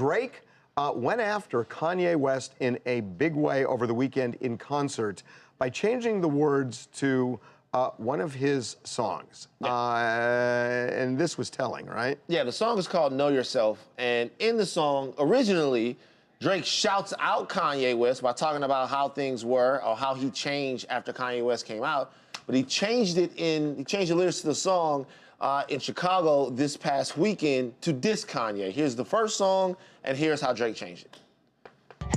Drake went after Kanye West in a big way over the weekend in concert by changing the words to one of his songs. And this was telling, right? Yeah, the song is called Know Yourself. And in the song, originally, Drake shouts out Kanye West by talking about how things were or how he changed after Kanye West came out. But he changed the lyrics to the song in Chicago this past weekend to diss Kanye. Here's the first song, and here's how Drake changed it.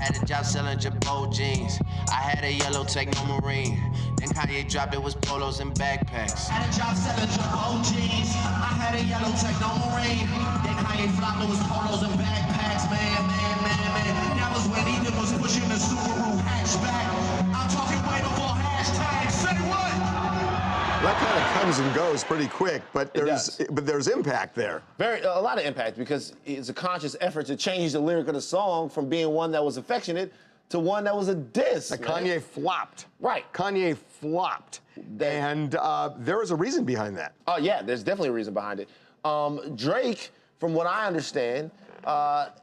Had a job selling Jabot jeans. I had a yellow Techno Marine. Then Kanye dropped it was polos and backpacks. Had a job selling Jabot jeans. I had a yellow Techno Marine. Then Kanye flopped it was polos and backpacks. Man. That was when he was pushing the Subaru hatchback. I'm talking way before hashtag. Say what? That kind of comes and goes pretty quick, but there's impact there. A lot of impact, because it's a conscious effort to change the lyric of the song from being one that was affectionate to one that was a diss. Kanye flopped. Right. Kanye flopped. And there was a reason behind that. Oh, yeah, there's definitely a reason behind it. Drake, from what I understand,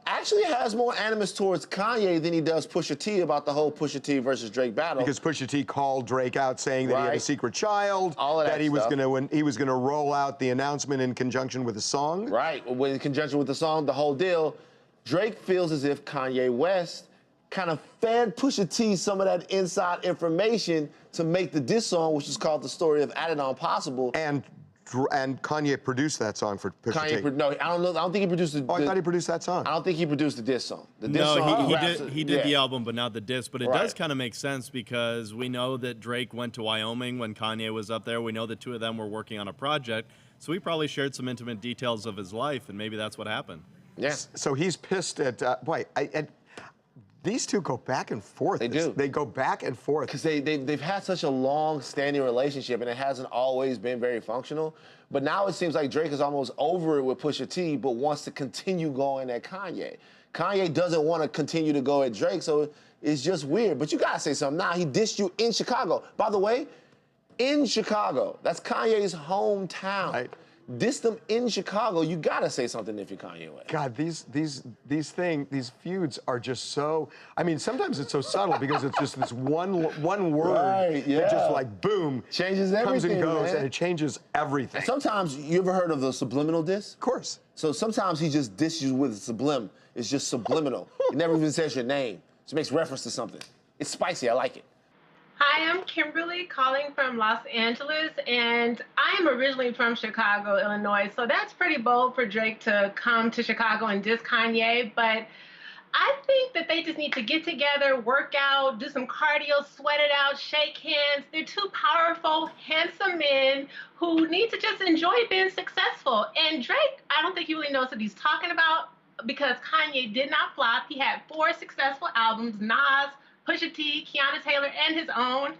actually has more animus towards Kanye than he does Pusha T about the whole Pusha T versus Drake battle. Because Pusha T called Drake out saying that he had a secret child, all of that he was stuff. gonna roll out the announcement in conjunction with the song. Right, in conjunction with the song, the whole deal. Drake feels as if Kanye West kind of fed Pusha T some of that inside information to make the diss song, which is called The Story of Adidon, possible. And Kanye produced that song for Pusha T. No, I don't think he produced the. Oh, I thought he produced that song. I don't think he produced the diss song. The diss song, he did the album, but not the diss. But it does kind of make sense, because we know that Drake went to Wyoming when Kanye was up there. We know the two of them were working on a project, so he probably shared some intimate details of his life, and maybe that's what happened. Yeah. So he's pissed at boy. These two go back and forth. They do. They go back and forth. Because they've had such a long-standing relationship, and it hasn't always been very functional. But now it seems like Drake is almost over it with Pusha T, but wants to continue going at Kanye. Kanye doesn't want to continue to go at Drake, so it's just weird. But you gotta say something. Now, he dissed you in Chicago. By the way, in Chicago. That's Kanye's hometown. Right. Diss them in Chicago. You gotta say something if you're Kanye West. God, these feuds are just so. I mean, sometimes it's so subtle because it's just this one word that just like boom changes everything. Comes and goes, man. and it changes everything. And sometimes, you ever heard of the subliminal diss? Of course. So sometimes he just disses you with sublim. It's just subliminal. He never even says your name. Just makes reference to something. It's spicy. I like it. Hi, I'm Kimberly calling from Los Angeles, and I am originally from Chicago, Illinois, so that's pretty bold for Drake to come to Chicago and diss Kanye, but I think that they just need to get together, work out, do some cardio, sweat it out, shake hands. They're two powerful, handsome men who need to just enjoy being successful. And Drake, I don't think he really knows what he's talking about, because Kanye did not flop. He had 4 successful albums, Nas, Pusha T, Keanu Taylor, and his own.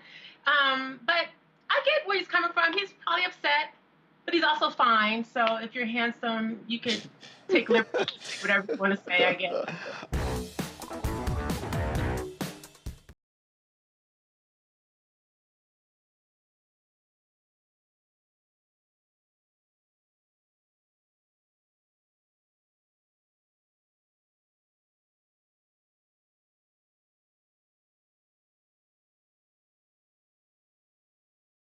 But I get where he's coming from. He's probably upset, but he's also fine. So if you're handsome, you could take liberties, whatever you want to say, I guess.